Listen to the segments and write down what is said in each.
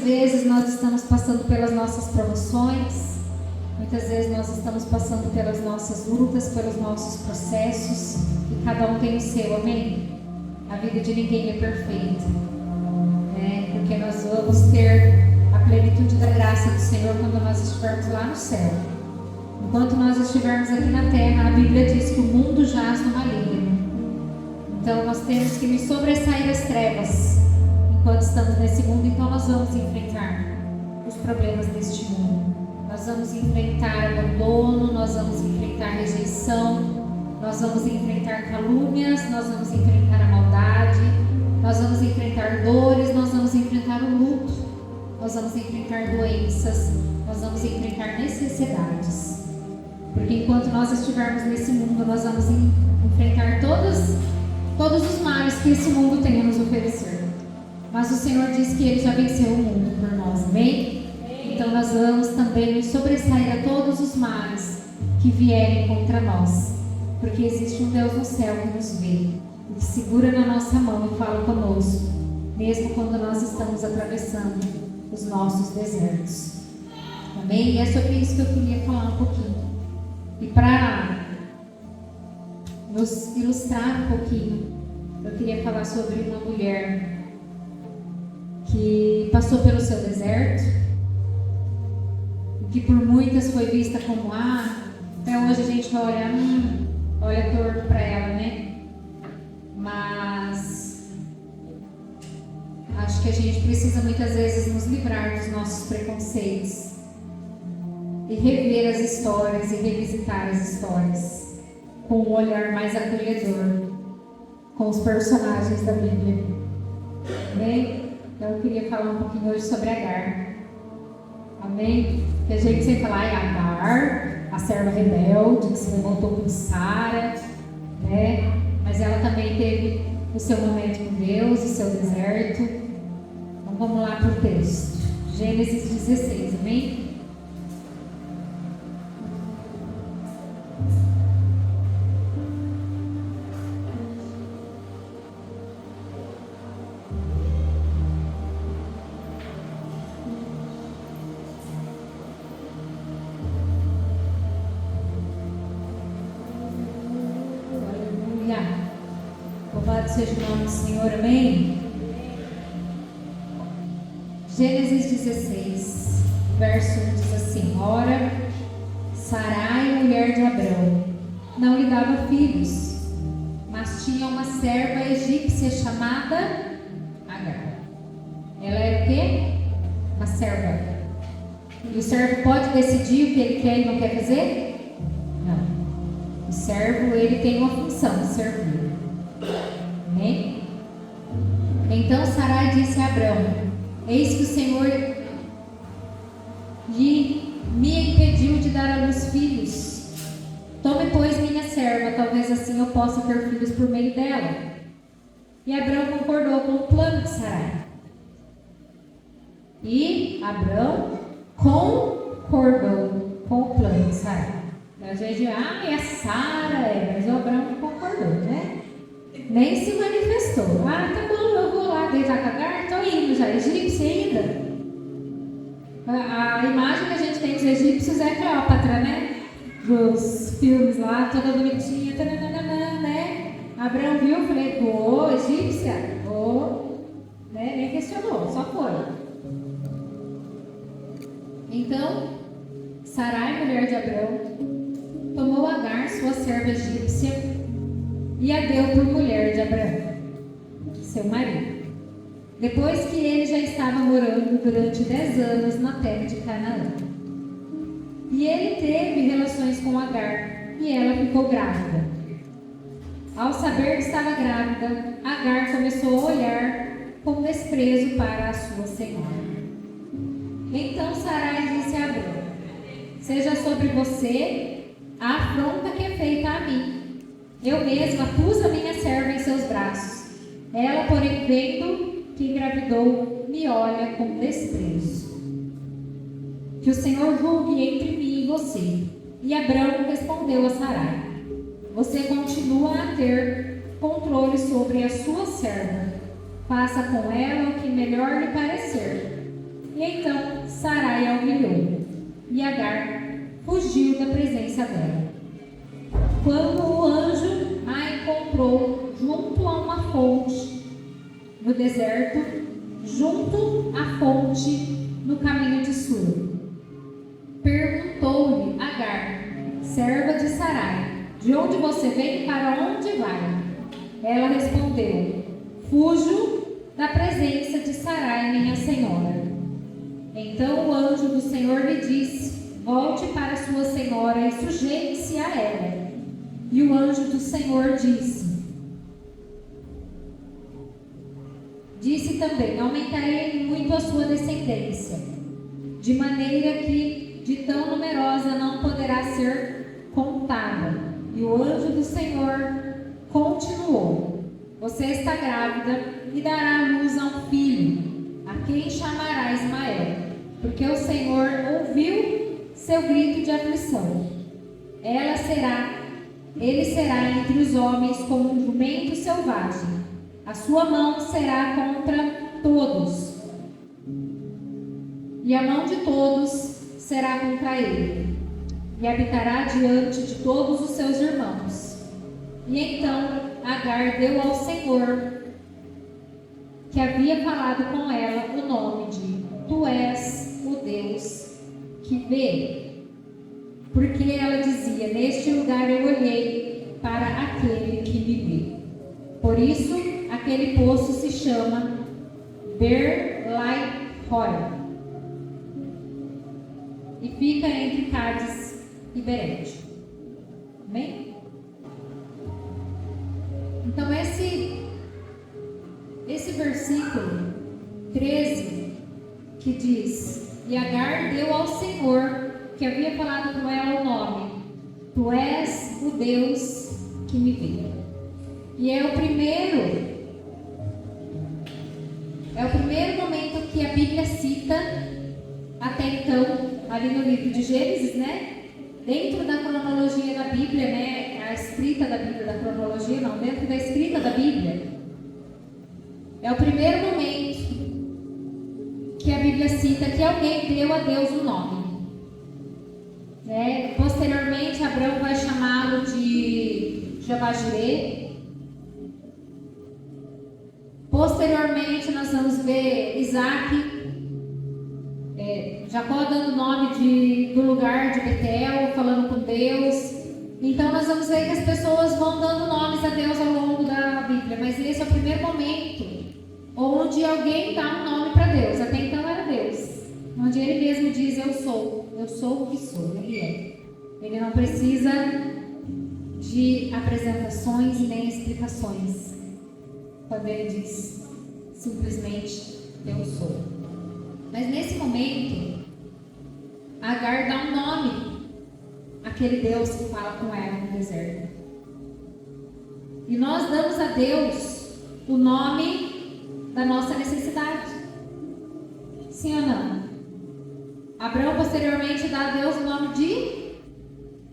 vezes nós estamos passando pelas nossas promoções, muitas vezes nós estamos passando pelas nossas lutas, pelos nossos processos, e cada um tem o seu, amém? A vida de ninguém é perfeita, né? Porque nós vamos ter a plenitude da graça do Senhor quando nós estivermos lá no céu. Enquanto nós estivermos aqui na terra, a Bíblia diz que o mundo jaz no maligno. Então nós temos que nos sobressair das trevas enquanto estamos nesse mundo. Então nós vamos enfrentar os problemas deste mundo. Nós vamos enfrentar abandono, nós vamos enfrentar rejeição, nós vamos enfrentar calúnias, nós vamos enfrentar a maldade, nós vamos enfrentar dores, nós vamos enfrentar o luto, nós vamos enfrentar doenças, nós vamos enfrentar necessidades. Porque enquanto nós estivermos nesse mundo, nós vamos enfrentar todos os males que esse mundo tem a nos oferecer. Mas o Senhor diz que Ele já venceu o mundo por nós, amém? Então nós vamos também nos sobressair a todos os males que vierem contra nós. Porque existe um Deus no céu que nos vê, que segura na nossa mão e fala conosco, mesmo quando nós estamos atravessando os nossos desertos. Amém? E é sobre isso que eu queria falar um pouquinho. E para nos ilustrar um pouquinho, eu queria falar sobre uma mulher que passou pelo seu deserto, que por muitas foi vista como até hoje a gente vai olhar, olha torto para ela, né? Mas acho que a gente precisa muitas vezes nos livrar dos nossos preconceitos e rever as histórias e revisitar as histórias com um olhar mais acolhedor com os personagens da Bíblia. Amém? Então eu queria falar um pouquinho hoje sobre Agar. Amém? Que a gente sempre fala, Agar, a serva rebelde que se levantou com Sara, né? Mas ela também teve o seu momento com Deus, o seu deserto. Então vamos lá para o texto. Gênesis 16, amém? Louvado seja o nome do Senhor, amém? Gênesis 16, verso 1 diz assim: Ora, Sarai, mulher de Abrão, não lhe dava filhos, mas tinha uma serva egípcia chamada Agar. Ela era o quê? Uma serva. E o servo pode decidir o que ele quer e não quer fazer? Não. O servo, ele tem uma função, servir. Amém? Então Sarai disse a Abrão: Eis que o Senhor me impediu de dar à luz filhos. Tome, pois, minha serva, talvez assim eu possa ter filhos por meio dela. E Abrão concordou com o plano de Sarai. E Abrão concordou com o plano de Sarai. A gente diz, é a Sara, mas o Abrão que concordou, né? Nem se manifestou. Tá bom, eu vou lá deitar com a Agar, estou indo já. Egípcia ainda. A imagem que a gente tem dos egípcios é a Cleópatra, né? Dos filmes lá, toda bonitinha, né? Abraão viu, falei, egípcia? Né? Nem questionou, só foi. Então, Sarai, mulher de Abrão, tomou Agar, sua serva egípcia, e a deu por mulher de Abraão, seu marido, depois que ele já estava morando durante 10 anos na terra de Canaã. E ele teve relações com Agar, e ela ficou grávida. Ao saber que estava grávida, Agar começou a olhar com desprezo para a sua senhora. Então Sarai disse a Abrão: Seja sobre você a afronta que é feita a mim. Eu mesma pus a minha serva em seus braços. Ela, porém, vendo que engravidou, me olha com desprezo. Que o Senhor julgue entre mim e você. E Abrão respondeu a Sarai: Você continua a ter controle sobre a sua serva. Faça com ela o que melhor lhe parecer. E e Agar fugiu da presença dela. Quando o anjo a encontrou junto a uma fonte no deserto, junto à fonte no caminho de Sur, perguntou-lhe Agar, serva de Sarai, de onde você vem e para onde vai? Ela respondeu, fujo da presença de Sarai, minha senhora. Então o anjo do Senhor lhe disse, volte para sua senhora e sujeite-se a ela. E o anjo do Senhor disse também, aumentarei muito a sua descendência, de maneira que de tão numerosa não poderá ser contada. E o anjo do Senhor continuou, você está grávida e dará à luz a um filho, a quem chamará Ismael, porque o Senhor ouviu seu grito de aflição. Ele será entre os homens como um jumento selvagem. A sua mão será contra todos, e a mão de todos será contra ele, e habitará diante de todos os seus irmãos. E então Agar deu ao Senhor, que havia falado com ela, o nome de Tu és o Deus que vê. Porque ela dizia, neste lugar eu olhei para aquele que me vê. Por isso, aquele poço se chama Ber-Lai-Roi e fica entre Cádiz e Berete. Amém? Então esse versículo 13 que diz, e Agar deu ao Senhor, que havia falado com ela o nome, Tu és o Deus que me vê. E é o primeiro momento que a Bíblia cita, até então, ali no livro de Gênesis, né? Dentro da cronologia da Bíblia, né? A escrita da Bíblia, da cronologia, não, dentro da escrita da Bíblia. É o primeiro momento que a Bíblia cita que alguém deu a Deus o nome. Posteriormente, Abraão vai chamá-lo de Jeová-Jireh. Posteriormente, nós vamos ver Isaac, Jacó dando o nome do lugar de Betel, falando com Deus. Então, nós vamos ver que as pessoas vão dando nomes a Deus ao longo da Bíblia. Mas esse é o primeiro momento onde alguém dá um nome para Deus. Até então era Deus. Onde Ele mesmo diz, eu sou o que sou. Ele é. Ele não precisa de apresentações e nem explicações. Quando Ele diz, simplesmente, eu sou. Mas nesse momento, Agar dá um nome àquele Deus que fala com ela no deserto. E nós damos a Deus o nome da nossa necessidade. Sim ou não? Abraão posteriormente dá a Deus o nome de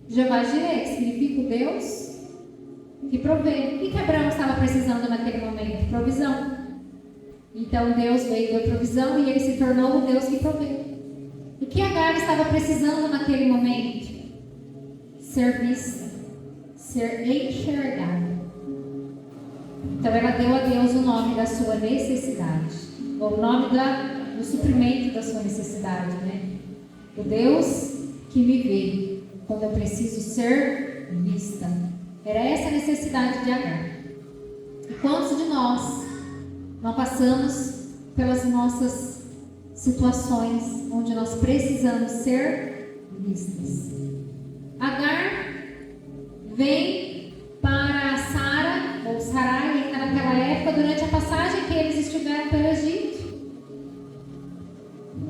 Jeová-Jireh, que significa o Deus que provê. O que Abraão estava precisando naquele momento? Provisão. Então Deus veio e deu provisão e ele se tornou o Deus que provê. O que Agar estava precisando naquele momento? Ser vista, ser enxergada. Então ela deu a Deus o nome da sua necessidade, ou o nome do suprimento da sua necessidade, né? O Deus que me vê quando eu preciso ser vista. Era essa a necessidade de Agar. E quantos de nós não passamos pelas nossas situações onde nós precisamos ser vistas? Agar vem para Sara, ou Sarai, ainda naquela época, durante a passagem que eles estiveram pelo Egito.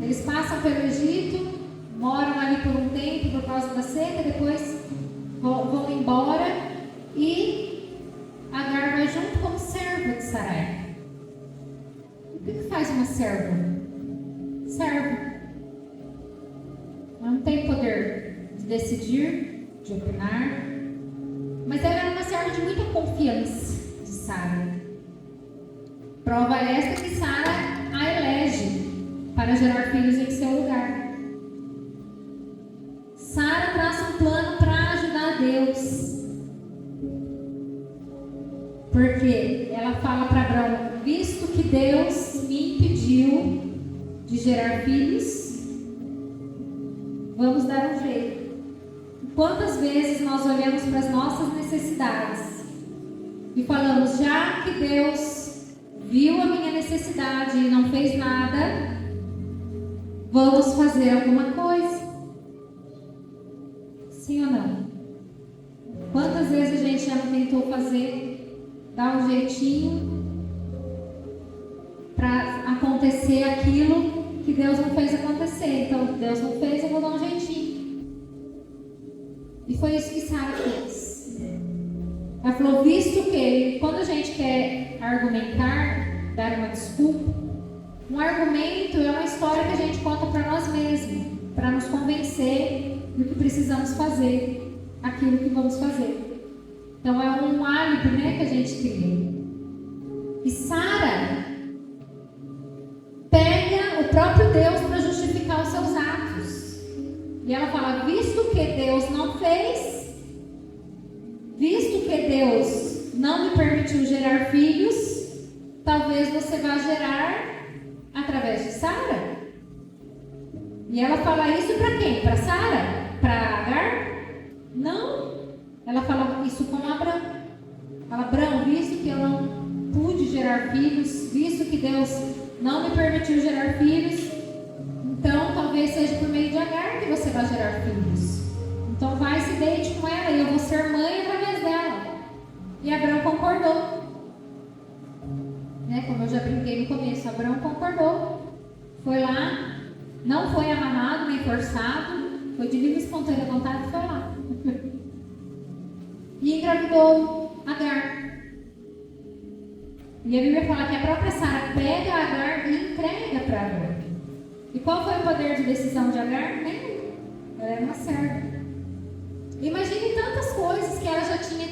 Eles passam pelo Egito, moram ali por um tempo por causa da seca, depois vão embora e Agar vai junto como serva de Sarai. O que faz uma serva? Serva. Ela não tem poder de decidir, de opinar, mas ela era uma serva de muita confiança de Sara. Prova esta que Sara a elege para gerar filhos em seu lugar. de gerar filhos, vamos dar um jeito. Quantas vezes nós olhamos para as nossas necessidades e falamos, já que Deus viu a minha necessidade e não fez nada, vamos fazer alguma coisa? Sim ou não? Quantas vezes a gente já não tentou dar um jeitinho para acontecer aquilo que Deus não fez acontecer? Então, Deus não fez, eu vou dar um jeitinho. E foi isso que Sara fez. Ela falou, visto que quando a gente quer argumentar, dar uma desculpa, um argumento é uma história que a gente conta para nós mesmos, para nos convencer do que precisamos fazer, aquilo que vamos fazer. Então é um álibi, né, que a gente cria. E Sara pega o próprio Deus para justificar os seus atos. E ela fala, visto que Deus não fez, visto que Deus não me permitiu gerar filhos, talvez você vá gerar através de Sara. E ela fala isso para quem? Para Sara? Para Agar? Não. Ela fala isso com Abraão. Fala, Abraão, visto que eu não pude gerar filhos, visto que Deus não me permitiu gerar filhos, então talvez seja por meio de Agar que você vai gerar filhos. Então vai, se deite com ela e eu vou ser mãe através dela. E Abraão concordou. Né? Como eu já brinquei no começo, Abraão concordou. Foi lá, não foi amarrado nem forçado, foi de livre e espontânea vontade e foi lá. E engravidou Agar. E a Bíblia fala que a própria Sara pega Agar e entrega para Agar. E qual foi o poder de decisão de Agar? Nenhum. Ela era uma serva. Imagine tantas coisas que ela já tinha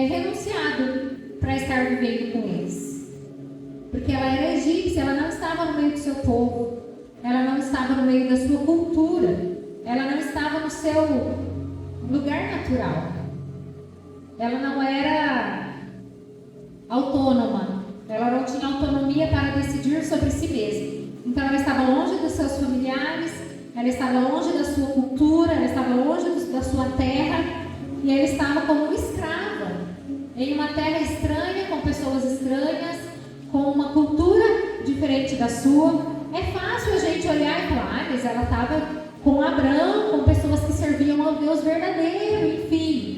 renunciado para estar vivendo com eles. Porque ela era egípcia, ela não estava no meio do seu povo, ela não estava no meio da sua cultura, ela não estava no seu lugar natural. Ela não era autônoma, ela não tinha autonomia para decidir sobre si mesma. Então ela estava longe dos seus familiares, ela estava longe da sua cultura, ela estava longe da sua terra, e ela estava como uma escrava, em uma terra estranha, com pessoas estranhas, com uma cultura diferente da sua. É fácil a gente olhar e falar, mas ela estava com Abraão, com pessoas que serviam ao Deus verdadeiro, enfim.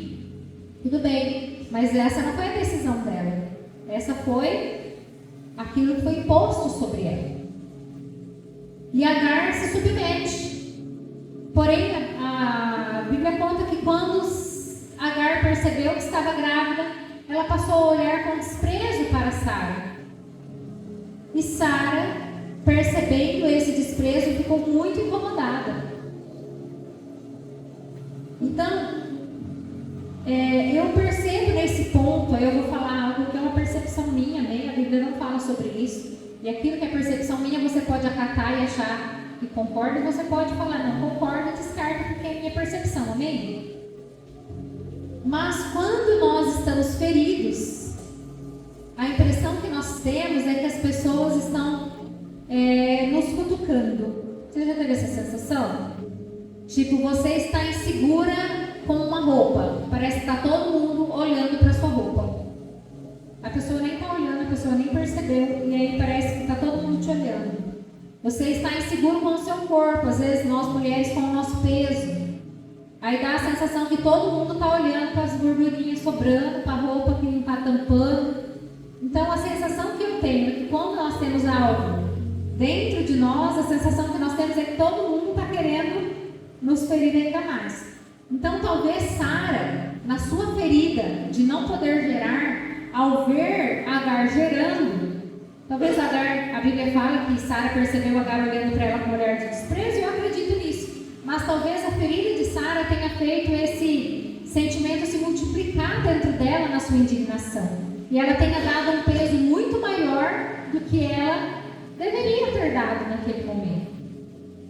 Tudo bem, mas essa não foi a decisão dela. Essa foi aquilo que foi imposto sobre ela. E Agar se submete. Porém, a Bíblia conta que quando Agar percebeu que estava grávida, ela passou a olhar com desprezo para Sara. E Sara, percebendo esse desprezo, ficou muito incomodada. Então, eu percebo nesse ponto, eu vou falar algo que é uma percepção minha, né? A Bíblia não fala sobre isso. E aquilo que é percepção minha, você pode acatar e achar que concorda, e você pode falar, não concordo, descarta, porque é minha percepção, amém? Mas quando nós estamos feridos, a impressão que nós temos é que as pessoas estão nos cutucando. Você já teve essa sensação? Tipo, você está insegura com uma roupa, parece que está todo mundo olhando para sua roupa. A pessoa nem está olhando, a pessoa nem percebeu, e aí parece que está todo mundo te olhando. Você está inseguro com o seu corpo, às vezes nós mulheres com o nosso peso. Aí dá a sensação que todo mundo está olhando para as gordurinhas sobrando, para a roupa que não está tampando. Então a sensação que eu tenho é que quando nós temos algo dentro de nós, a sensação que nós temos é que todo mundo está querendo nos ferir ainda mais. Então talvez Sara, na sua ferida de não poder gerar, ao ver Agar gerando, talvez Agar, a Bíblia fala que Sara percebeu Agar olhando para ela com um olhar de desprezo, e eu acredito nisso. Mas talvez a ferida de Sara tenha feito esse sentimento se multiplicar dentro dela na sua indignação. E ela tenha dado um peso muito maior do que ela deveria ter dado naquele momento.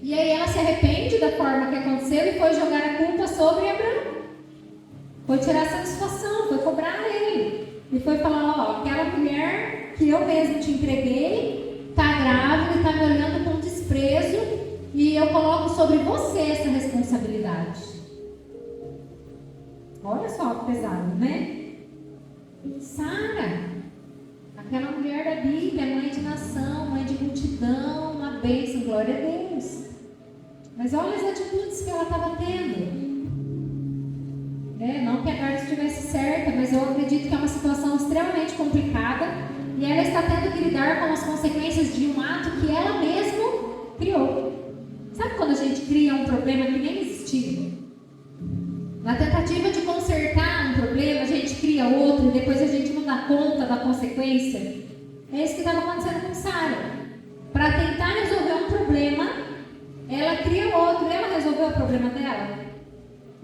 E aí ela se arrepende da forma que aconteceu e foi jogar a culpa sobre Abraão. Foi tirar satisfação, foi cobrar ele. E foi falar, aquela mulher que eu mesmo te entreguei, está grávida e está me olhando com desprezo e eu coloco sobre você essa responsabilidade. Olha só que pesado, né? Sara, aquela mulher da Bíblia, mãe de nação, mãe de multidão, uma bênção, glória a Deus. Mas olha as atitudes que ela estava tendo. Não que a Agar estivesse certa, mas eu acredito que é uma situação extremamente complicada e ela está tendo que lidar com as consequências de um ato que ela mesma criou. Sabe quando a gente cria um problema que nem existia? Na tentativa de consertar um problema, a gente cria outro e depois a gente não dá conta da consequência. É isso que estava acontecendo com Sara. Para tentar resolver um problema, ela cria outro. Ela resolveu o problema dela?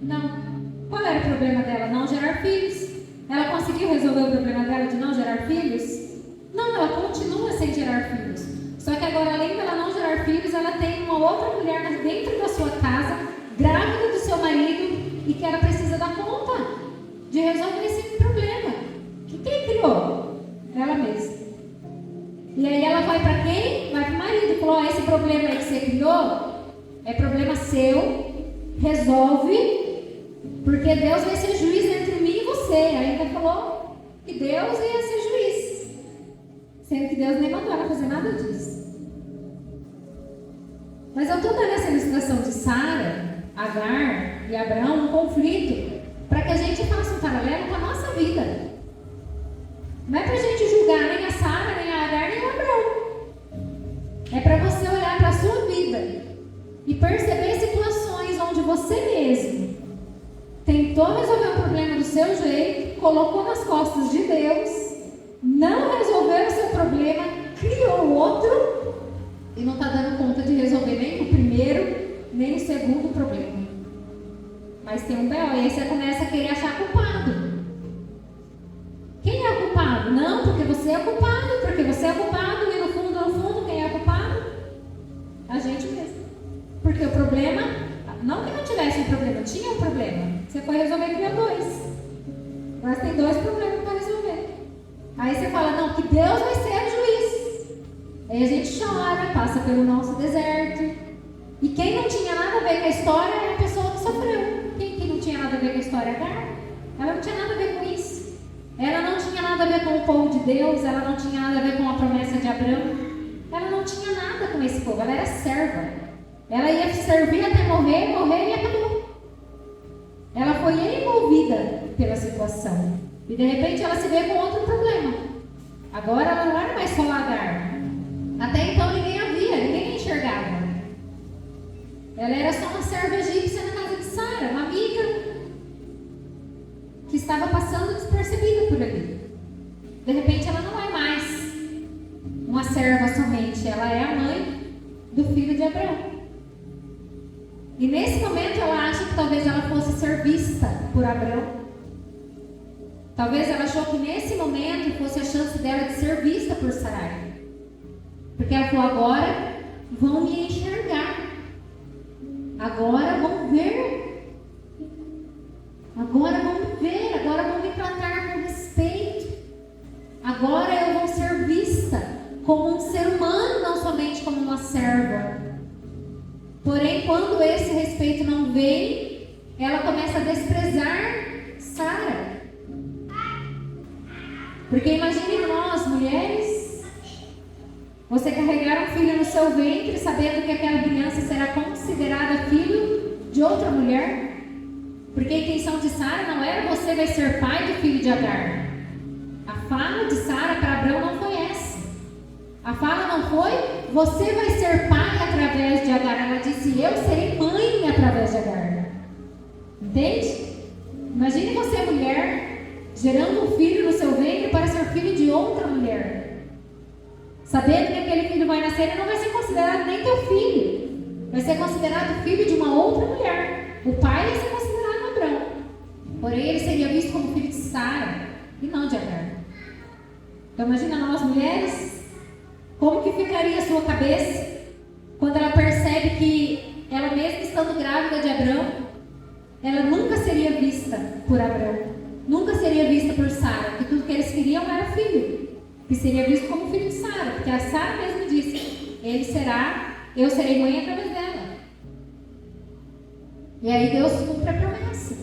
Não. Qual era o problema dela? Não gerar filhos. Ela conseguiu resolver o problema dela de não gerar filhos? Não, ela continua sem gerar filhos. Só que agora, além dela não gerar filhos, ela tem uma outra mulher dentro da sua casa, grávida do seu marido, e que ela precisa dar conta de resolver esse problema. Que quem criou? Ela mesma. E aí ela vai para quem? Vai para o marido. Falou, esse problema aí que você criou é problema seu, resolve, porque Deus vai ser juiz entre mim e você. Aí ela falou que Deus ia ser juiz, sendo que Deus nem mandou ela fazer nada disso. Mas eu estou dando essa ilustração de Sara, Agar e Abraão, um conflito, para que a gente faça um paralelo com a nossa vida. Não é para a gente julgar nem a Sara, nem a Agar, nem o Abraão. É para você olhar para a sua vida e perceber situações onde você mesmo tentou resolver um problema do seu jeito, colocou nas costas de Deus, não resolveu o seu problema, criou outro e não está dando conta de resolver nem o primeiro, nem o segundo problema. Mas tem um B.O. e aí você começa a querer achar culpado. Quem é o culpado? Não, porque você é culpado, porque você é culpado e no fundo, quem é o culpado? A gente mesmo. Porque o problema, não que não tivesse um problema, tinha um problema. Você foi resolver e criou dois. Mas tem dois problemas para resolver. Aí você fala, não, que Deus vai ser o juiz. Aí a gente chora, passa pelo nosso deserto. E quem não tinha nada a ver com a história é a pessoa que sofreu. Quem que não tinha nada a ver com a história? Agar. Ela não tinha nada a ver com isso. Ela não tinha nada a ver com o povo de Deus. Ela não tinha nada a ver com a promessa de Abraão. Ela não tinha nada com esse povo. Ela era serva. Ela ia servir até morrer e acabou. Ela foi envolvida pela situação. E de repente ela se vê com outro problema. Agora ela não era mais só Agar. Até então ninguém a via, ninguém a enxergava. Ela era só uma serva egípcia na casa de Sara, uma amiga que estava passando despercebida por ali. De repente ela não é mais uma serva somente, ela é a mãe do filho de Abraão. E nesse momento ela acha que talvez ela fosse ser vista por Abraão. Talvez ela achou que nesse momento fosse a chance dela de ser vista por Sarai. Porque ela falou, agora vão me enxergar. Agora vão ver. Agora vão me ver. Agora vão me tratar com respeito. Agora eu vou ser vista como um ser humano, não somente como uma serva. Porém, quando esse respeito não vem, ela começa a desprezar Sara. Porque imagine nós, mulheres, você carregar um filho no seu ventre, sabendo que aquela criança será considerada filho de outra mulher. Porque a intenção de Sara não era você vai ser pai do filho de Agar. A fala de Sara para Abraão não foi essa. A fala não foi, você vai ser pai através de Agar. Ela disse, eu serei mãe através de Agar. Entende? Imagine você, mulher, gerando um filho no seu ventre para ser filho de outra mulher. Sabendo que aquele filho vai nascer, ele não vai ser considerado nem teu filho. Vai ser considerado filho de uma outra mulher. O pai vai ser considerado Abraão. Porém, ele seria visto como filho de Sara e não de Agar. Então, imagina nós, mulheres, como que ficaria a sua cabeça quando ela percebe que ela mesma estando grávida de Abraão, ela nunca seria vista por Abraão, nunca seria vista por Sara, que tudo que eles queriam era filho. que seria visto como filho de Sara, porque a Sara mesmo disse, eu serei mãe através dela. E aí Deus cumpre a promessa.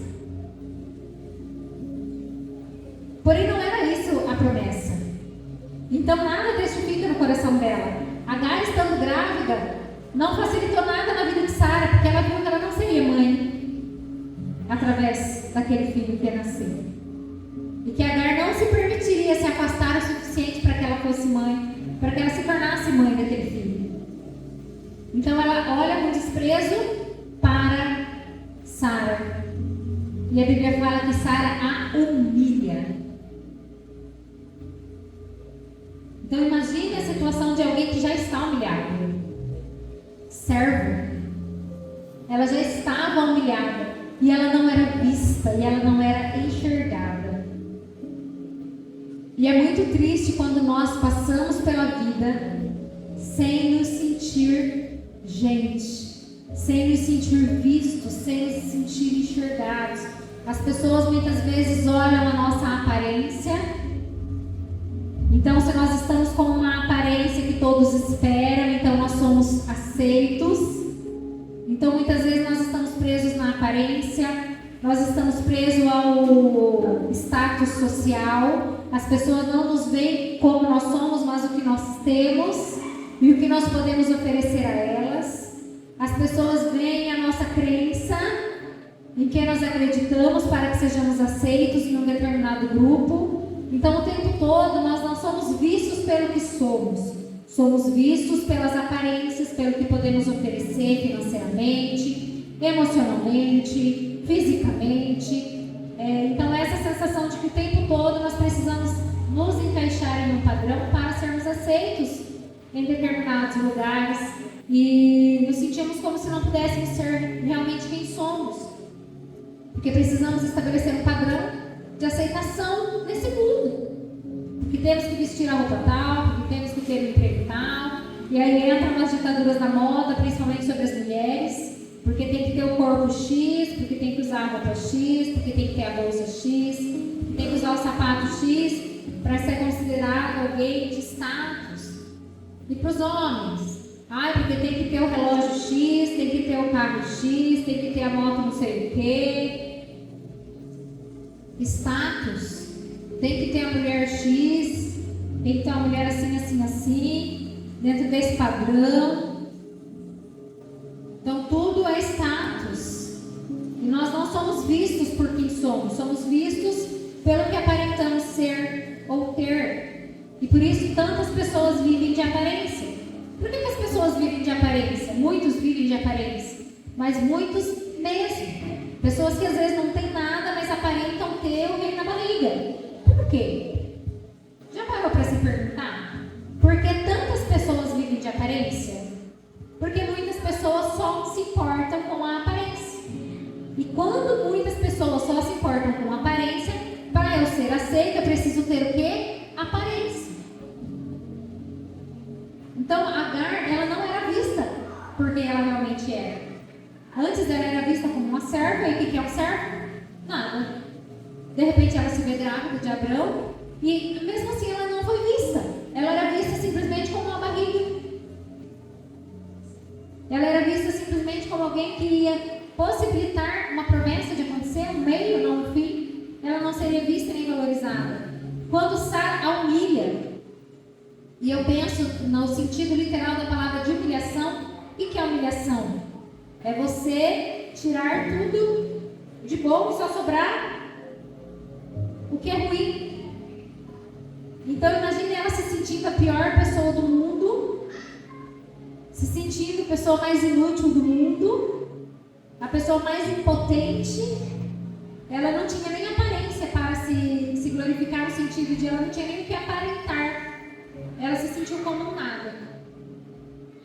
Porém, não era isso a promessa. Então, nada testifica no coração dela. Agar, estando grávida, não facilitou nada na vida de Sara, porque ela viu que ela não seria mãe através daquele filho que ia nascer. E que Agar não se permitiria se afastar o suficiente para que ela fosse mãe, para que ela se tornasse mãe daquele filho. Então, ela olha com desprezo para Sara. E a Bíblia fala que Sara a humilha. Então imagine a situação de alguém que já está humilhado. Servo. Ela já estava humilhada. E ela não era vista. E ela não era enxergada. E é muito triste quando nós passamos pela vida sem nos sentir gente. Sem nos sentir vistos. Sem nos sentir enxergados. As pessoas muitas vezes olham a nossa aparência. Então, se nós estamos com uma aparência que todos esperam, então nós somos aceitos. Então, muitas vezes nós estamos presos na aparência, nós estamos presos ao status social. As pessoas não nos veem como nós somos, mas o que nós temos e o que nós podemos oferecer a elas. As pessoas veem a nossa crença, em que nós acreditamos para que sejamos aceitos em um determinado grupo. Então, o tempo todo, nós não somos vistos pelo que somos. Somos vistos pelas aparências, pelo que podemos oferecer financeiramente, emocionalmente, fisicamente. Então, essa sensação de que o tempo todo nós precisamos nos encaixar em um padrão para sermos aceitos em determinados lugares. E nos sentimos como se não pudéssemos ser realmente quem somos. Porque precisamos estabelecer um padrão de aceitação nesse mundo. Porque temos que vestir a roupa tal, porque temos que ter um emprego tal. E aí entram umas ditaduras da moda, principalmente sobre as mulheres. Porque tem que ter o corpo X, porque tem que usar a roupa X, porque tem que ter a bolsa X, tem que usar o sapato X para ser considerado alguém de status. E para os homens, porque tem que ter o relógio X, tem que ter o carro X, tem que ter a moto não sei o quê. Status, tem que ter a mulher X, tem que ter uma mulher assim, assim, assim, dentro desse padrão. Então tudo é status. E nós não somos vistos por quem somos, somos vistos pelo que aparentamos ser ou ter. E por isso tantas pessoas vivem de aparência. Por que as pessoas vivem de aparência? Muitos vivem de aparência, mas muitos mesmo. Pessoas que às vezes não têm nada, mas aparentam ter o rei na barriga. Por quê? Já parou para se perguntar? Por que tantas pessoas vivem de aparência? Porque muitas pessoas só se importam com a aparência. E quando muitas pessoas só se importam com a aparência, para eu ser aceita, eu preciso ter o quê? Aparência. Então, Agar, ela não era vista por quem ela realmente era. Antes ela era vista como uma serva, e o que é um servo? Nada. De repente ela se vê grávida de Abrão, e mesmo assim ela não foi vista. Ela era vista simplesmente como uma barriga. Ela era vista simplesmente como alguém que ia possibilitar uma promessa de acontecer, um meio, não um fim. Ela não seria vista nem valorizada. Quando Sara a humilha, e eu penso no sentido literal da palavra de humilhação, o que é humilhação? É você tirar tudo de bom e só sobrar o que é ruim. Então imagine ela se sentindo a pior pessoa do mundo, se sentindo a pessoa mais inútil do mundo, a pessoa mais impotente. Ela não tinha nem aparência para se glorificar, no sentido de ela não tinha nem o que aparentar. Ela se sentiu como um nada.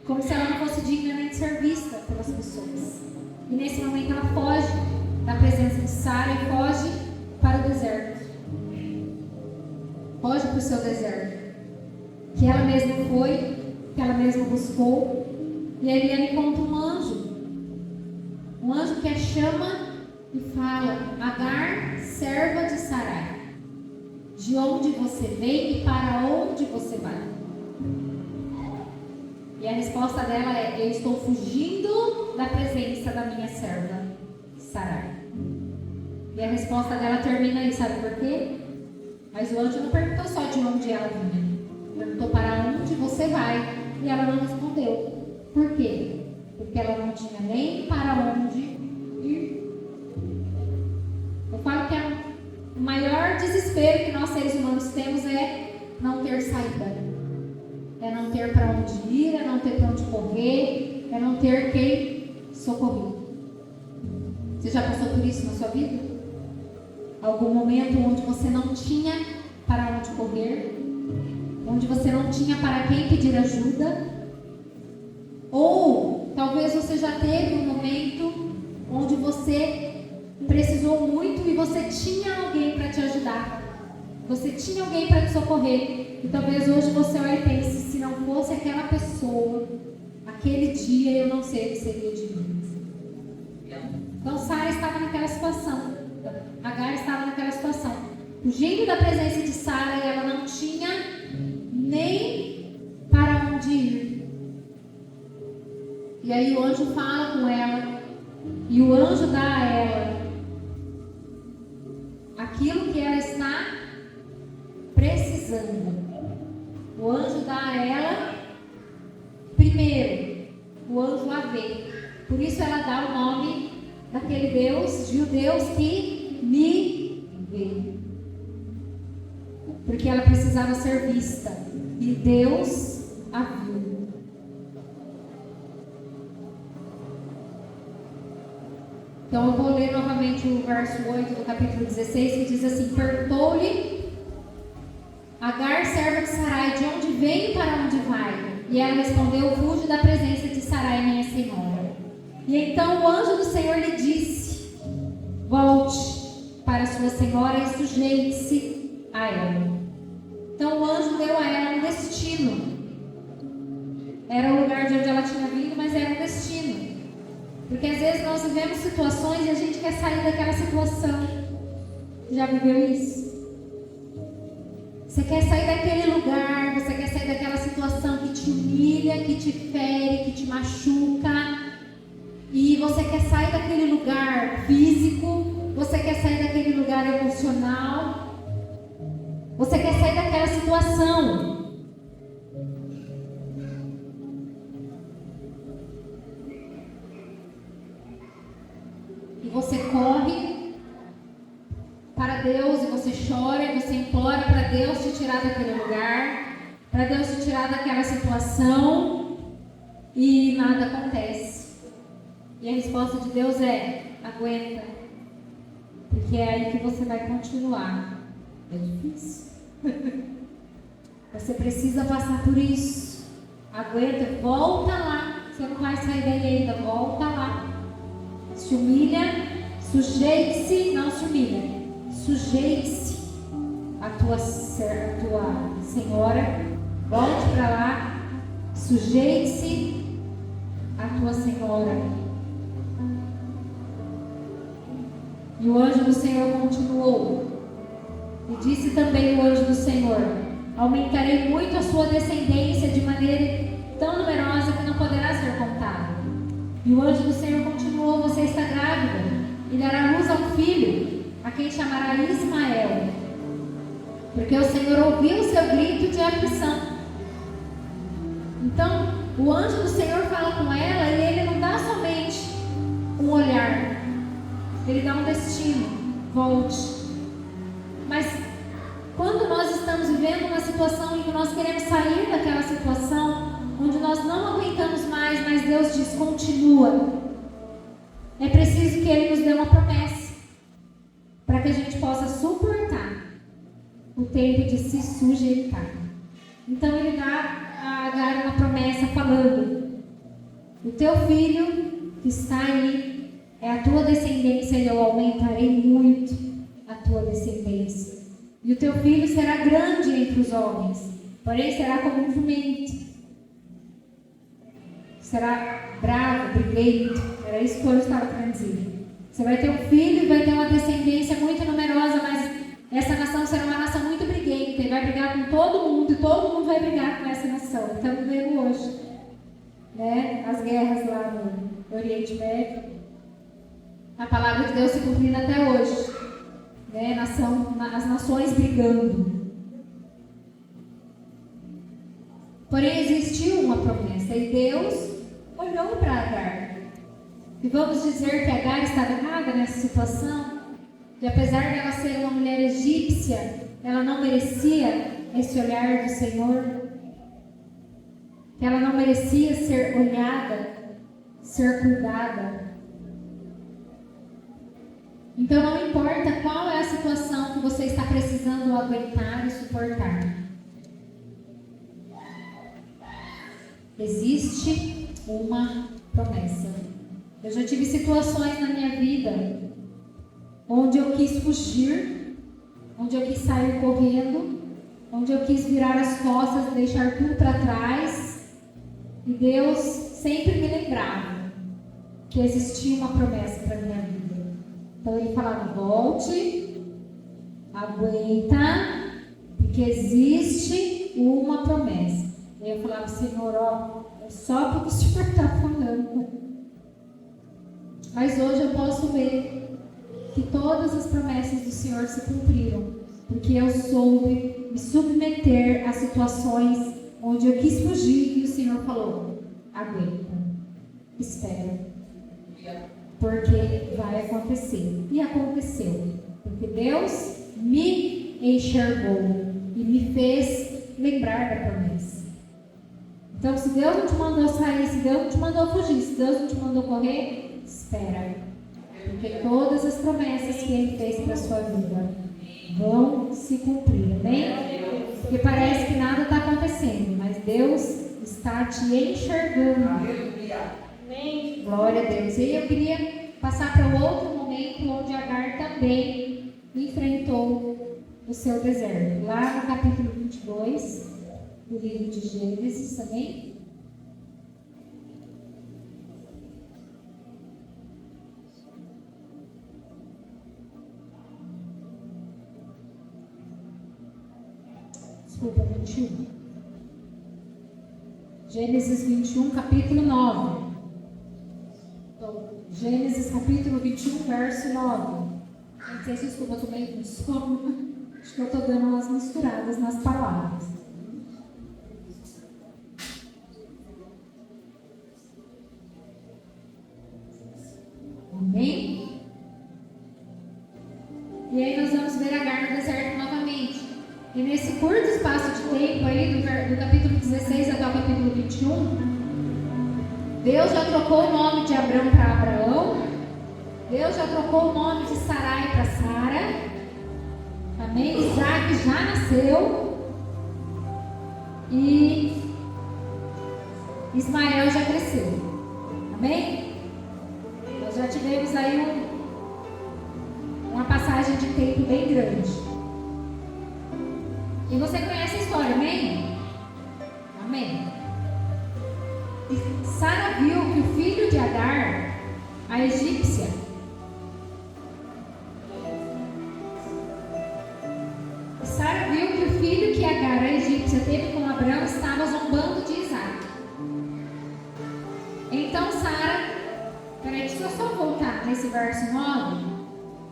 Como se ela não fosse digna nem de ser vista pelas pessoas. E nesse momento ela foge da presença de Sara e foge para o deserto. Foge para o seu deserto. Que ela mesma foi, que ela mesma buscou. E ali ela encontra um anjo. Um anjo que a chama e fala: Agar, serva de Sarai, de onde você vem e para onde você vai. E a resposta dela é: eu estou fugindo da presença da minha serva Sarai. E a resposta dela termina aí, sabe por quê? Mas o anjo não perguntou só de onde ela vinha, perguntou para onde você vai. E ela não respondeu. Por quê? Porque ela não tinha nem para onde ir. Eu falo que o maior desespero que nós seres humanos temos é não ter saída. É não ter para onde ir, é não ter para onde correr, é não ter quem socorrer. Você já passou por isso na sua vida? Algum momento onde você não tinha para onde correr? Onde você não tinha para quem pedir ajuda? Ou talvez você já teve um momento onde você precisou muito e você tinha alguém para te ajudar. Você tinha alguém para te socorrer. E talvez hoje você olhe e pense: se não fosse aquela pessoa, aquele dia, eu não sei o que seria de mim. Então Sara estava naquela situação. Agar estava naquela situação. Fugindo da presença de Sara, e ela não tinha nem para onde ir. E aí o anjo fala com ela, e o anjo dá a ela aquilo que ela está precisando. O anjo dá a ela, primeiro, o anjo a vê. Por isso ela dá o nome daquele Deus, de o Deus que me vê. Porque ela precisava ser vista. E Deus a viu. Então eu vou ler novamente o verso 8 do capítulo 16, que diz assim: perguntou-lhe Agar, serva de Sarai, de onde vem e para onde vai? E ela respondeu: fujo da presença de Sarai, minha senhora. E então o anjo do Senhor lhe disse: volte para sua senhora e sujeite-se a ela. Então o anjo deu a ela um destino. Era o lugar de onde ela tinha vindo, mas era um destino. Porque às vezes nós vivemos situações e a gente quer sair daquela situação. Já viveu isso? Você quer sair daquele lugar, você quer sair daquela situação que te humilha, que te fere, que te machuca. E você quer sair daquele lugar físico, você quer sair daquele lugar emocional. Você quer sair daquela situação. E você corre para Deus, e você chora, e você implora para Deus te tirar daquele lugar, para Deus te tirar daquela situação, e nada acontece. E a resposta de Deus é: aguenta, porque é aí que você vai continuar. É difícil. Você precisa passar por isso. Aguenta, volta lá. Você não vai sair daí ainda, volta lá. Se humilha, sujeite-se, não se humilha. Sujeite-se à tua senhora. Volte para lá. Sujeite-se à tua senhora. E o anjo do Senhor continuou. E disse também o anjo do Senhor: aumentarei muito a sua descendência de maneira tão numerosa que não poderá ser contada. E o anjo do Senhor continuou: você está grávida e dará luz a um filho, a quem chamará Ismael, porque o Senhor ouviu o seu grito de aflição. Então o anjo do Senhor fala com ela, e ele não dá somente um olhar, ele dá um destino: volte. Mas quando nós estamos vivendo uma situação em que nós queremos sair daquela situação, onde nós não aguentamos mais, mas Deus diz: continua. É preciso que Ele nos dê uma promessa, para que a gente possa suportar o tempo de se sujeitar. Então Ele dá a Agar uma promessa falando: o teu filho que está aí é a tua descendência, e eu aumentarei muito a tua descendência. E o teu filho será grande entre os homens, porém será como um jumento. Será bravo, briguento. Era isso que eu estava querendo dizer. Você vai ter um filho e vai ter uma descendência muito numerosa, mas essa nação será uma nação muito briguenta. violenta e vai brigar com todo mundo, e todo mundo vai brigar com essa nação. Estamos vendo hoje, né? As guerras lá no Oriente Médio. A palavra de Deus se cumprindo até hoje, né? As nações brigando. Porém, existiu uma promessa e Deus olhou para Agar. E vamos dizer que Agar estava errada nessa situação, que apesar de ela ser uma mulher egípcia, ela não merecia esse olhar do Senhor, que ela não merecia ser olhada, ser cuidada. Então não importa qual é a situação que você está precisando aguentar e suportar. Existe uma promessa. Eu já tive situações na minha vida onde eu quis fugir, onde eu quis sair correndo, onde eu quis virar as costas, deixar tudo para trás. E Deus sempre me lembrava que existia uma promessa para a minha vida. Então Ele falava: volte, aguenta, porque existe uma promessa. E eu falava: Senhor, é só porque o Senhor está falando. Mas hoje eu posso ver que todas as promessas do Senhor se cumpriram, porque eu soube me submeter a situações onde eu quis fugir e o Senhor falou: aguenta, espera, porque vai acontecer. E aconteceu, porque Deus me enxergou e me fez lembrar da promessa. Então, se Deus não te mandou sair, se Deus não te mandou fugir, se Deus não te mandou correr, espera, porque todas as promessas que Ele fez para a sua vida vão se cumprir, amém? Porque parece que nada está acontecendo, mas Deus está te enxergando. Amém? Glória a Deus. E eu queria passar para um outro momento onde Agar também enfrentou o seu deserto. Lá no capítulo 22 do livro de Gênesis, amém? Desculpa, 21. Gênesis 21, capítulo 9. Então, Gênesis capítulo 21, verso 9. Não sei se desculpa, eu estou meio com sono. Acho que eu estou dando umas misturadas nas palavras. Amém? E aí nós vamos ver Agar no deserto novamente. E nesse curto espaço de tempo aí, do capítulo 16 até o capítulo 21, Deus já trocou o nome de Abrão para Abraão. Deus já trocou o nome de Sarai para Sara. Amém? Isaac já nasceu. E Ismael já cresceu. Amém? Nós já tivemos aí uma passagem de tempo bem grande. E você conhece a história, amém? Amém. E Sara viu que o filho de Agar, a egípcia, Sara viu que o filho que Agar, a egípcia, teve com Abrão estava zombando de Isaac. Então Sara, peraí, deixa eu só voltar nesse verso 9,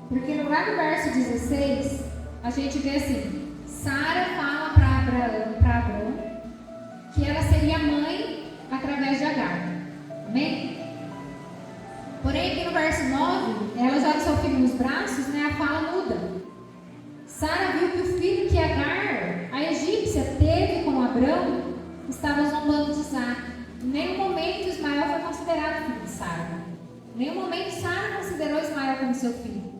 porque lá no verso 16, a gente vê assim: Sara fala para Abrão que ela seria mãe através de Agar. Amém? Porém, aqui no verso 9, ela já com seu filho nos braços, né, a fala muda. Sara viu que o filho que Agar, a egípcia, teve com Abrão, estava zombando de Isaac. Em nenhum momento Ismael foi considerado filho de Sara. Em nenhum momento Sara considerou Ismael como seu filho.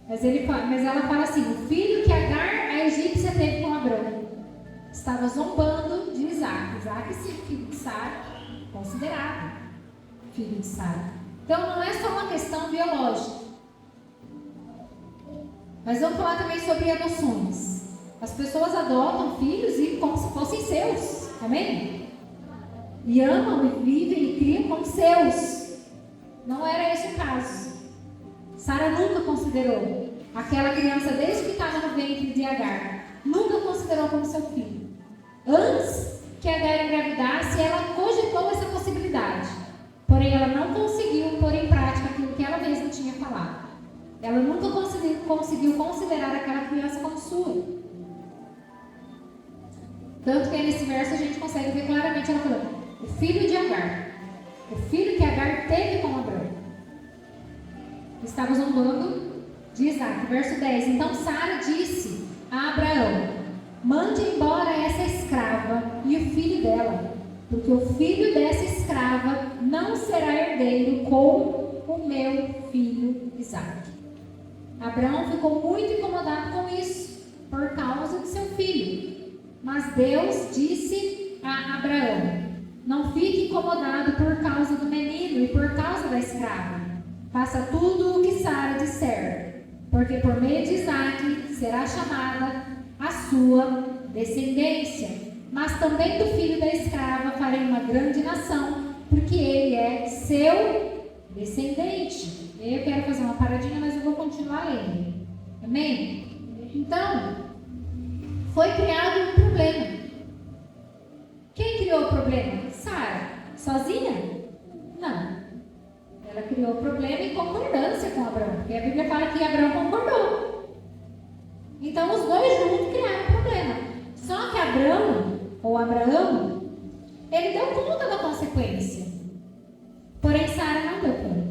Mas ela fala assim: o filho que Agar, a egípcia, teve com Abrão, estava zombando de Isaac. Isaac, sim, filho de Sara, considerado filho de Sara. Então não é só uma questão biológica. Mas vamos falar também sobre adoções. As pessoas adotam filhos e como se fossem seus. Amém? E amam e vivem e criam como seus. Não era esse o caso. Sara nunca considerou aquela criança, desde que estava no ventre de Agar, nunca considerou como seu filho. Antes que Agar engravidasse, ela cogitou essa possibilidade. Porém, ela não conseguiu pôr em prática aquilo que ela mesma tinha falado. Ela nunca conseguiu considerar aquela criança como sua. Tanto que nesse verso a gente consegue ver claramente ela falando, o filho de Agar, o filho que Agar teve com Abraão, estava zombando de Isaac. Verso 10, então Sara disse a Abraão, mande embora essa escrava e o filho dela, porque o filho dessa escrava não será herdeiro com o meu filho Isaac. Abraão ficou muito incomodado com isso, por causa de seu filho. Mas Deus disse a Abraão, não fique incomodado por causa do menino e por causa da escrava. Faça tudo o que Sara disser, porque por meio de Isaac será chamada a sua descendência. Mas também do filho da escrava farei uma grande nação, porque ele é seu descendente. Eu quero fazer uma paradinha, mas eu vou continuar lendo. Amém? Então, foi criado um problema. Quem criou o problema? Sara. Sozinha? Não. Ela criou o problema em concordância com Abraão, porque a Bíblia fala que Abraão concordou. Então, os dois juntos criaram o problema. Só que Abraão, ele deu conta da consequência. Porém, Sara não deu conta.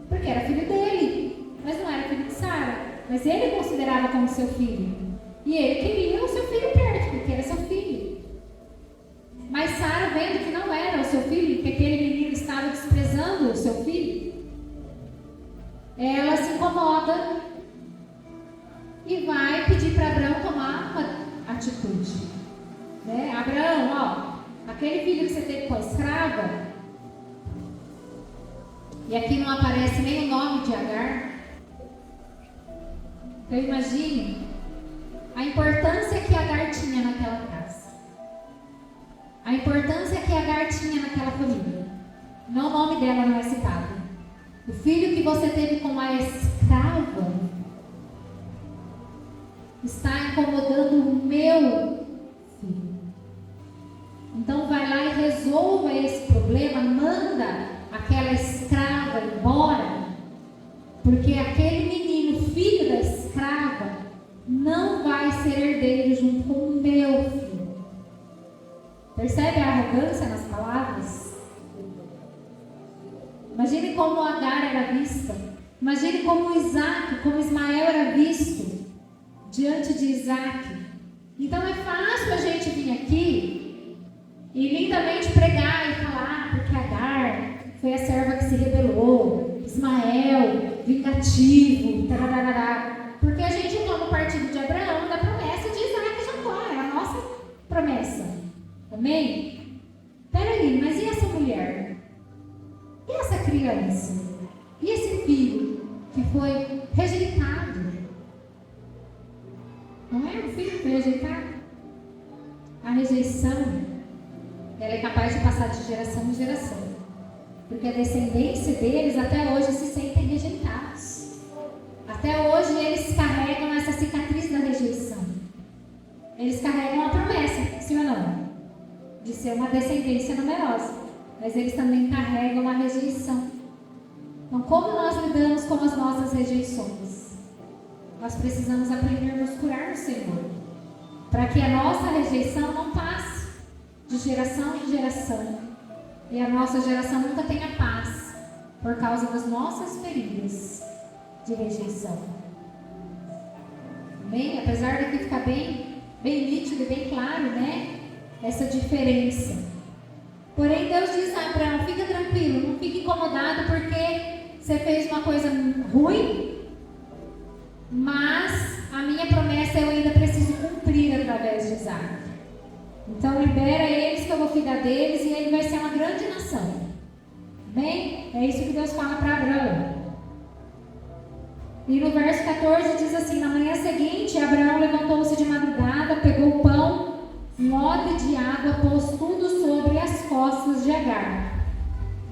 Porque era filho dele, mas não era filho de Sara. Mas ele considerava como seu filho. E ele queria o seu filho perto, porque era seu filho. Mas Sara, vendo que não era o seu filho, que aquele menino estava desprezando o seu filho, ela se incomoda e vai pedir para Abraão tomar uma atitude. Né? Abraão, aquele filho que você teve com a escrava, e aqui não aparece nem o nome de Agar. Então imagine a importância que Agar tinha naquela casa. A importância que Agar tinha naquela família. Não, o nome dela não é citado. O filho que você teve com a escrava está incomodando o meu filho. Então vai lá e resolva esse problema, manda aquela escrava embora, porque aquele menino, filho da escrava, não vai ser herdeiro junto com o meu filho. Percebe a arrogância nas palavras? Imagine como Agar era vista. Imagine como Isaac, como Ismael era visto diante de Isaac. Então é fácil a gente vir aqui e lindamente pregar e falar, porque Agar foi a serva que se rebelou, Ismael, vingativo, tararará. Porque a gente toma o partido de Abraão da promessa de Isaac e Jacó, é a nossa promessa. Amém? Peraí, mas e essa mulher? E essa criança? E esse filho que foi rejeitado? Não é o filho que foi rejeitado? A rejeição, ela é capaz de passar de geração em geração. Porque a descendência deles até hoje se sentem rejeitados. Até hoje eles carregam essa cicatriz da rejeição. Eles carregam a promessa, sim ou não? De ser uma descendência numerosa. Mas eles também carregam a rejeição. Então, como nós lidamos com as nossas rejeições? Nós precisamos aprender a nos curar no Senhor. Para que a nossa rejeição não passe de geração em geração. E a nossa geração nunca tenha paz por causa das nossas feridas de rejeição. Amém? Apesar daqui ficar bem nítido e bem claro, né? Essa diferença. Porém, Deus diz a Abraão, fica tranquilo, não fique incomodado porque você fez uma coisa ruim, mas a minha promessa eu ainda preciso cumprir através de Isaac. Então libera eles que eu vou cuidar deles e ele vai ser uma grande nação. Bem, é isso que Deus fala para Abraão. E no verso 14 diz assim, na manhã seguinte, Abraão levantou-se de madrugada, pegou o pão, um odre de água, pôs tudo sobre as costas de Agar.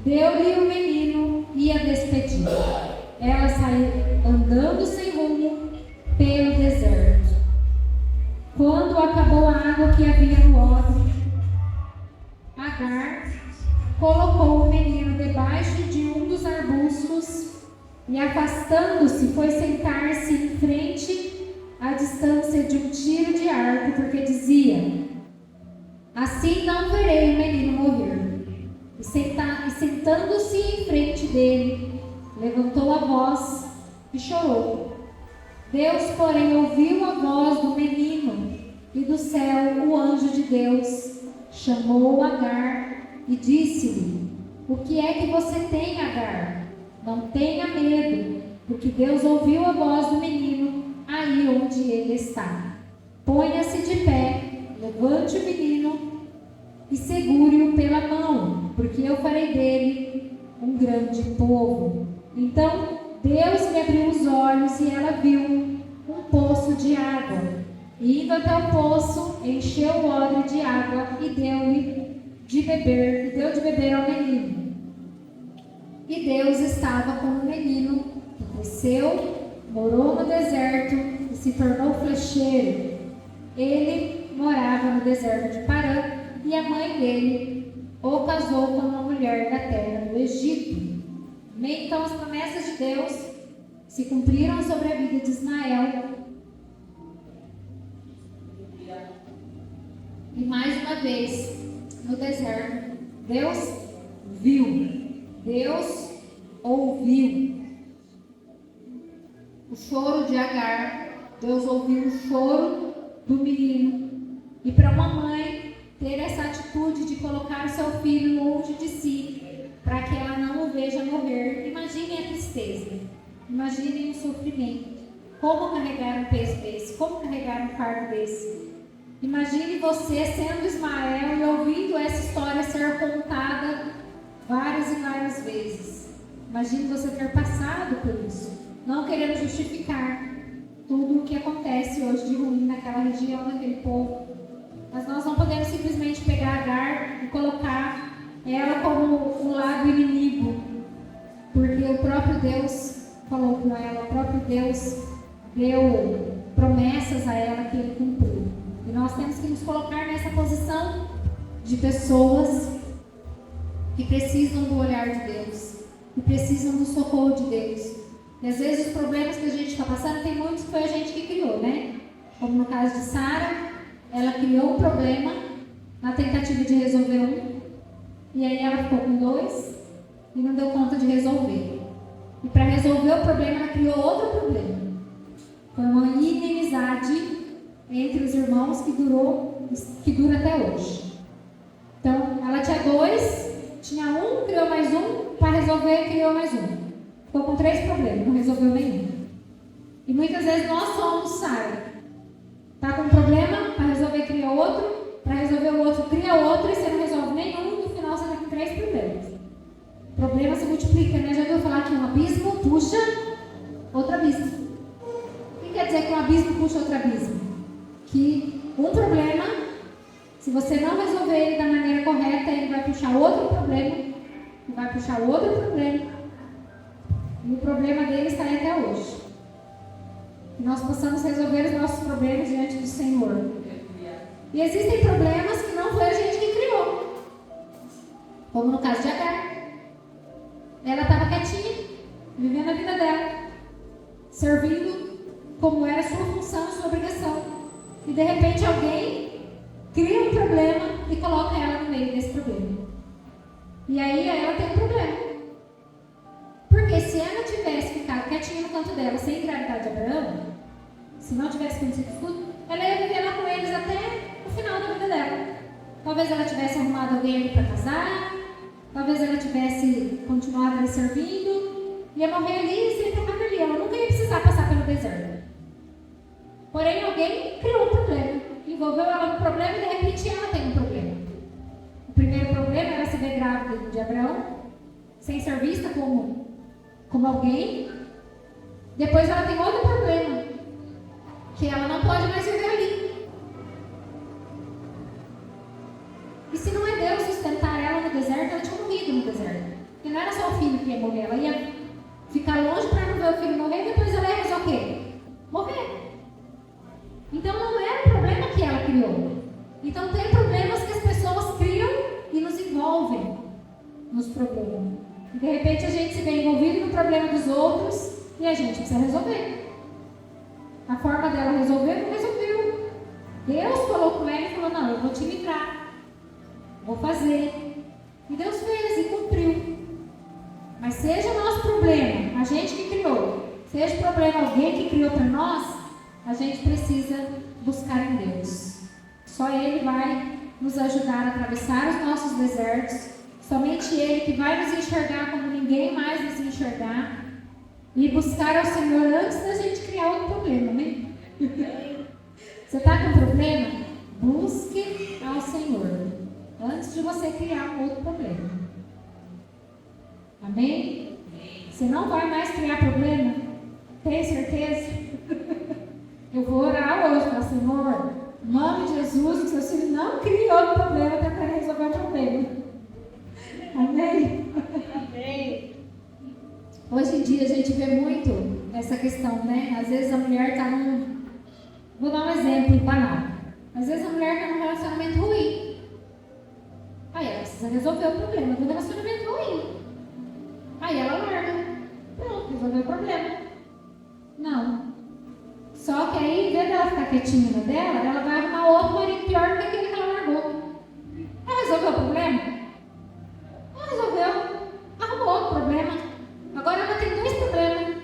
Deu-lhe o menino e a despediu. Ela saiu andando sem rumo pelo deserto. afastando-se, foi sentar-se em frente à distância de um tiro de arco, porque dizia: assim não verei o menino morrer. E sentando-se em frente dele, levantou a voz e chorou. Deus, porém, ouviu a voz do menino, e do céu o anjo de Deus chamou Agar e disse-lhe: o que é que você tem, Agar? Não tenha medo, porque Deus ouviu a voz do menino aí onde ele está. Ponha-se de pé, levante o menino e segure-o pela mão, porque eu farei dele um grande povo. Então Deus lhe abriu os olhos e ela viu um poço de água. E indo até o poço, encheu o odre de água e deu de beber ao menino. E Deus estava com o menino, que cresceu, morou no deserto e se tornou flecheiro. Ele morava no deserto de Parã, e a mãe dele o casou com uma mulher da terra do Egito. Então as promessas de Deus se cumpriram sobre a vida de Ismael. E mais uma vez, no deserto, Deus viu, Deus ouviu o choro de Agar, Deus ouviu o choro do menino. E para uma mãe ter essa atitude de colocar o seu filho longe de si, para que ela não o veja morrer, imaginem a tristeza, imaginem o sofrimento. Como carregar um peso desse? Como carregar um fardo desse? Imagine você sendo Ismael e ouvindo essa história ser contada várias e várias vezes. Imagine você ter passado por isso. Não querendo justificar tudo o que acontece hoje de ruim naquela região, naquele povo. Mas nós não podemos simplesmente pegar Agar e colocar ela como o lado inimigo. Porque o próprio Deus falou com ela, o próprio Deus deu promessas a ela que ele cumpriu. E nós temos que nos colocar nessa posição de pessoas que precisam do olhar de Deus, que precisam do socorro de Deus. E às vezes os problemas que a gente está passando, tem muitos que foi a gente que criou, né? Como no caso de Sara, ela criou um problema na tentativa de resolver um, e aí ela ficou com dois e não deu conta de resolver. E para resolver o problema, ela criou outro problema. Foi uma inimizade entre os irmãos que dura até hoje. Então, ela tinha dois, tinha um, criou mais um, para resolver, criou mais um. Ficou com 3 problemas, não resolveu nenhum. E muitas vezes nós somos Sara. Está com um problema, para resolver, cria outro, para resolver o outro, cria outro, e você não resolve nenhum, no final você está com 3 problemas. O problema se multiplica, né? Já ouviu falar que um abismo puxa outro abismo. O que quer dizer que um abismo puxa outro abismo? Que um problema, se você não resolver ele da maneira correta, ele vai puxar outro problema, e vai puxar outro problema, e o problema dele está aí até hoje. Que nós possamos resolver os nossos problemas diante do Senhor. E existem problemas que não foi a gente que criou, como no caso de Agar. Ela estava quietinha, vivendo a vida dela, servindo como era sua função, sua obrigação. E de repente alguém cria um problema e coloca ela no meio desse problema. E aí ela tem um problema. Porque se ela tivesse ficado quietinha no canto dela, sem engravidar de Abraão, se não tivesse acontecido tudo, ela ia viver lá com eles até o final da vida dela. Talvez ela tivesse arrumado alguém ali para casar, talvez ela tivesse continuado ali servindo, ia morrer ali e sempre ficar ali. Ela nunca ia precisar passar pelo deserto. Porém, alguém criou um problema, envolveu ela no problema e de repente ela tem um problema. O primeiro problema era se ver grávida de Abraão, sem ser vista como alguém. Depois ela tem outro problema, que ela não pode mais viver ali. E se não é Deus sustentar ela no deserto, ela tinha morrido no deserto. Porque não era só o filho que ia morrer, ela ia ficar longe para não ver o filho morrer, e depois ela ia fazer o quê? Morrer. Então não era o problema que ela criou. Então tem problemas que as pessoas criam e nos envolvem nos problemas. E de repente a gente se vê envolvido no problema dos outros E a gente precisa resolver. A forma dela resolver não resolveu. Deus falou com ela e falou, não, eu vou te livrar. Vou fazer. E Deus fez e cumpriu. Mas seja o nosso problema, a gente que criou, seja o problema alguém que criou para nós, a gente precisa buscar em Deus. Só Ele vai nos ajudar a atravessar os nossos desertos. Somente Ele que vai nos enxergar como ninguém mais nos enxergar. E buscar ao Senhor antes da gente criar outro problema, né? Você está com problema? Busque ao Senhor antes de você criar um outro problema. Amém? Você não vai mais criar problema? Tem certeza? Eu vou orar hoje, falar, Senhor, em nome de Jesus, que seu filho não crie outro problema para resolver o problema. Amém? Amém. Hoje em dia a gente vê muito essa questão, né? Às vezes a mulher está num... Vou dar um exemplo banal. Às vezes a mulher está num relacionamento ruim. Aí ela precisa resolver o problema do relacionamento ruim. Aí ela larga. Pronto, resolveu o problema. Não. Só que aí, em vez dela ficar quietinha na dela, ela vai arrumar outro marido pior do que aquele que ela largou. Ela resolveu o problema? Não resolveu. Arrumou outro problema. Agora ela tem dois problemas.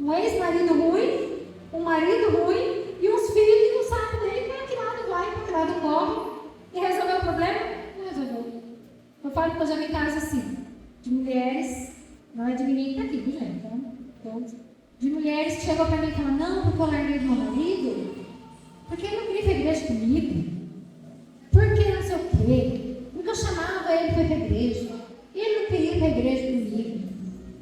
Um ex-marido ruim, um marido ruim e uns filhos que não sabem nem para que lado vai, para que lado corre. E resolveu o problema? Não resolveu. Eu falo que eu já vi casos assim, de mulheres, não é de ninguém que está aqui, viu, gente? Então, de mulheres que chegam para mim e falam, não, porque eu larguei do meu marido, porque ele não queria ir para a igreja comigo, porque não sei o quê, porque eu chamava ele para ir para a igreja, e ele não queria ir para a igreja comigo,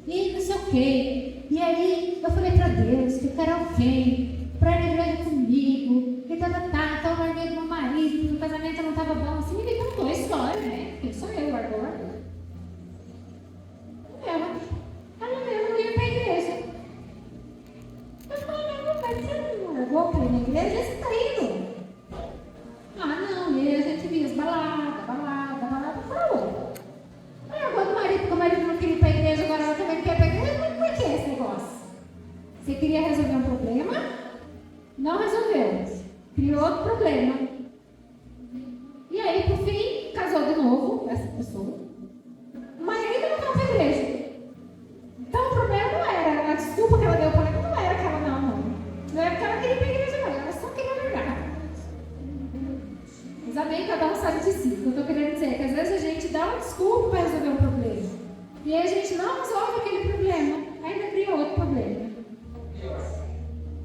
e não sei o quê. E aí eu falei para Deus que eu quero alguém para ir na igreja comigo, e então eu larguei do meu marido, porque o casamento não estava bom, assim, me contou a história, né? Quem sou eu, largou. Ela mesmo não ia para a igreja. Eu falei, não, mas você não largou para ir na igreja? Você está indo? Ah, não, e aí a gente via as baladas, falou. Largou do marido, porque o marido não queria ir para a igreja, agora ela também quer ir para a igreja. Mas por que esse negócio? Você queria resolver um problema? Não resolveu. Criou outro problema. E aí, por fim, casou de novo essa pessoa. O marido não estava para a igreja. Então o problema não era, a desculpa que ela deu para ela não era que ela não era porque ela queria ir para a igreja, não, ela só queria largar. Mas amém, cada um sabe de si. O que eu estou querendo dizer é que às vezes a gente dá uma desculpa para resolver um problema. E aí a gente não resolve aquele problema, ainda cria outro problema.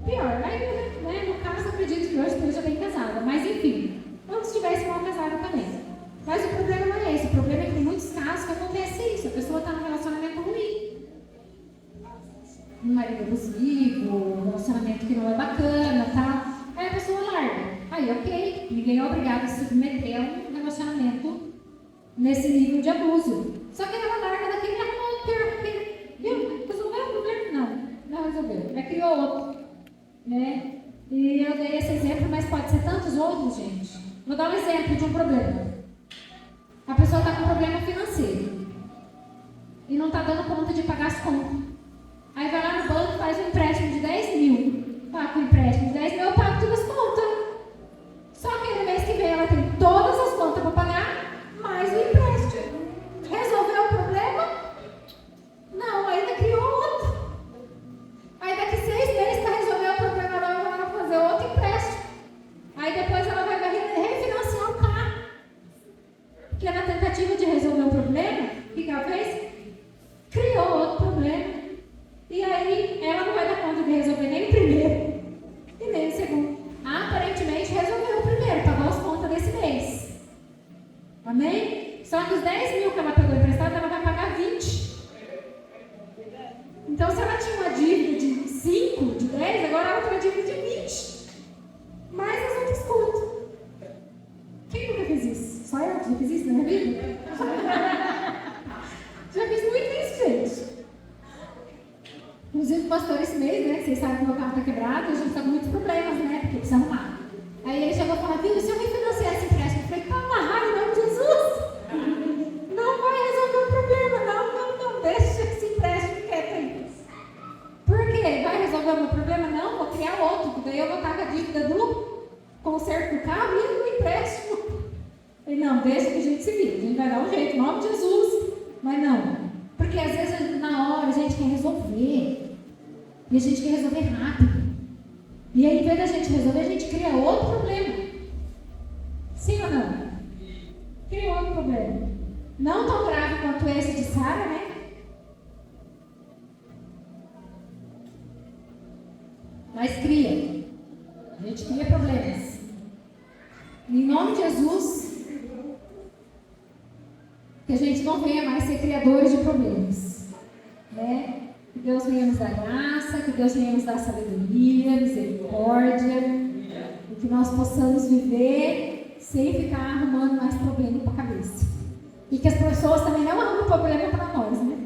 Pior, aí, né, no caso, eu acredito que hoje esteja bem casada, mas enfim, quando estivesse mal casada também. Mas o problema não é esse, o problema é que em muitos casos que acontece isso, a pessoa está num relacionamento ruim. Um marido abusivo, um relacionamento que não é bacana, tal. Aí a pessoa larga. Aí, ok, ninguém é obrigado a se submeter a um relacionamento nesse nível de abuso. Só que ela larga daquele e arrumou outro pior, porque, viu? Resolveu o problema? Não resolveu. Ela criou outro. Né? E eu dei esse exemplo, mas pode ser tantos outros, gente. Vou dar um exemplo de um problema. A pessoa está com um problema financeiro e não está dando conta de pagar as contas. Aí vai lá no banco e faz um empréstimo de 10 mil. Tá com um empréstimo de 10 mil, eu pago todas as contas. Só que no mês que vem ela tem todas as contas para pagar, mais o empréstimo. Resolveu o problema? Não, ainda criou outro. Aí daqui 6 meses para resolver o problema, ela vai fazer outro empréstimo. Aí depois ela vai refinanciar o carro. Porque na tentativa de resolver o problema, o que ela fez? Criou outro problema. E aí ela não vai dar conta de resolver nem o primeiro e nem o segundo. Aparentemente resolveu o primeiro, pagou as contas desse mês. Amém? Só que os 10 mil que ela pegou emprestado, ela vai pagar 20. Então se ela tinha uma dívida de 5, de 10, agora ela tem uma dívida de 20. Mais as outras contas. Quem nunca fez isso? Só eu que já fiz isso na minha vida? Já fiz muito isso, gente. Inclusive, o pastor esse mês, né? Vocês sabem que meu carro está quebrado, a gente está com muitos problemas, né? Porque precisa arrumar. Aí ele chegou e falou, viu, se eu refinanciar esse empréstimo, eu falei, calma, em nome de Jesus. Não vai resolver o problema, não. Deixa esse empréstimo quieto aí. não, deixa que a gente se vira, a gente vai dar um jeito, em nome de Jesus. Mas não, porque às vezes na hora a gente quer resolver, e a gente quer resolver rápido. E aí, em vez da gente resolver, a gente cria outro problema. Sim ou não? Cria outro problema. Não tão grave quanto esse de Sara, né? Mas cria. A gente cria problemas. Em nome de Jesus, que a gente não venha mais ser criadores de problemas. Né? Que Deus venha nos dar graça, que Deus venha nos dar sabedoria, misericórdia, e que nós possamos viver sem ficar arrumando mais problema para a cabeça. E que as pessoas também não arrumem problema para nós, né?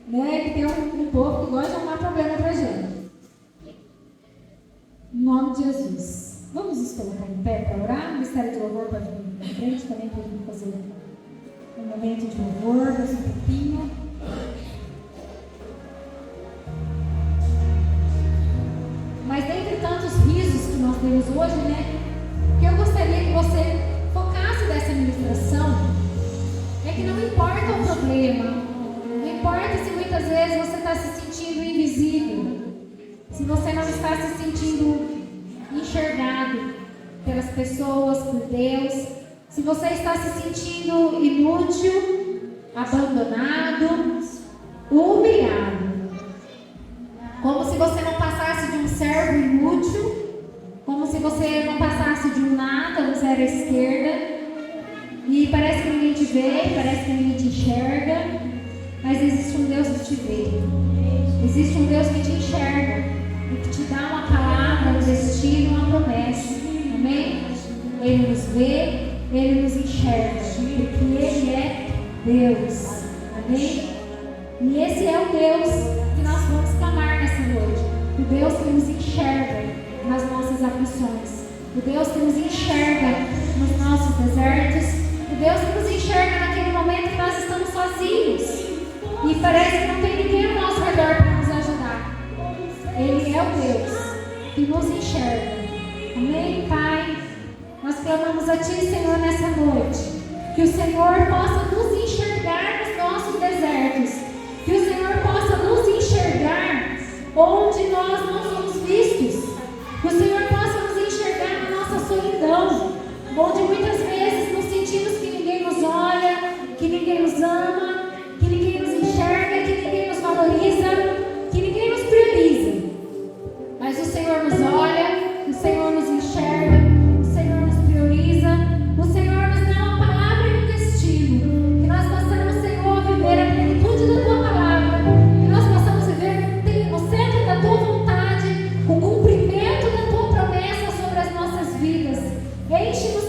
Né? Que tem um povo que gosta de arrumar problema para a gente. Em nome de Jesus. Vamos nos colocar em pé para orar. O Ministério de Louvor pode vir para frente também para a gente fazer um momento de louvor, mais um pouquinho. Mas dentre tantos risos que nós temos hoje, né? O que eu gostaria que você focasse dessa ministração é que não importa o problema, não importa se muitas vezes você está se sentindo invisível, se você não está se sentindo enxergado pelas pessoas, por Deus, se você está se sentindo inútil, abandonado, humilhado, como se você não passasse de um servo inútil, como se você não passasse de um nada, um zero à esquerda, e parece que ninguém te vê, parece que ninguém te enxerga, mas existe um Deus que te vê, existe um Deus que te enxerga e que te dá uma palavra, um destino, uma promessa, amém? Ele nos vê, Ele nos enxerga, porque Ele é Deus, amém? E esse é o Deus que nós vamos clamar nessa noite, o Deus que nos enxerga nas nossas aflições, o Deus que nos enxerga nos nossos desertos, o Deus que nos enxerga naquele momento que nós estamos sozinhos e parece que não tem ninguém ao nosso redor para nos ajudar. Ele é o Deus que nos enxerga, amém, Pai? Nós clamamos a Ti, Senhor, nessa noite, que o Senhor possa nos enxergar nos nossos desertos, que o Senhor possa nos enxergar onde nós não somos vistos, que o Senhor possa nos enxergar na nossa solidão, onde muitas vezes nos sentimos que ninguém nos olha, que ninguém nos ama, que ninguém nos enxerga, que ninguém nos valoriza, que ninguém nos prioriza. Mas o Senhor nos olha, o Senhor nos enxerga, o Senhor nos prioriza, o Senhor nos dá uma palavra e um destino, que nós possamos, Senhor, viver a plenitude da Tua palavra, que nós possamos viver no centro da Tua vontade, o cumprimento da Tua promessa sobre as nossas vidas. Enche-nos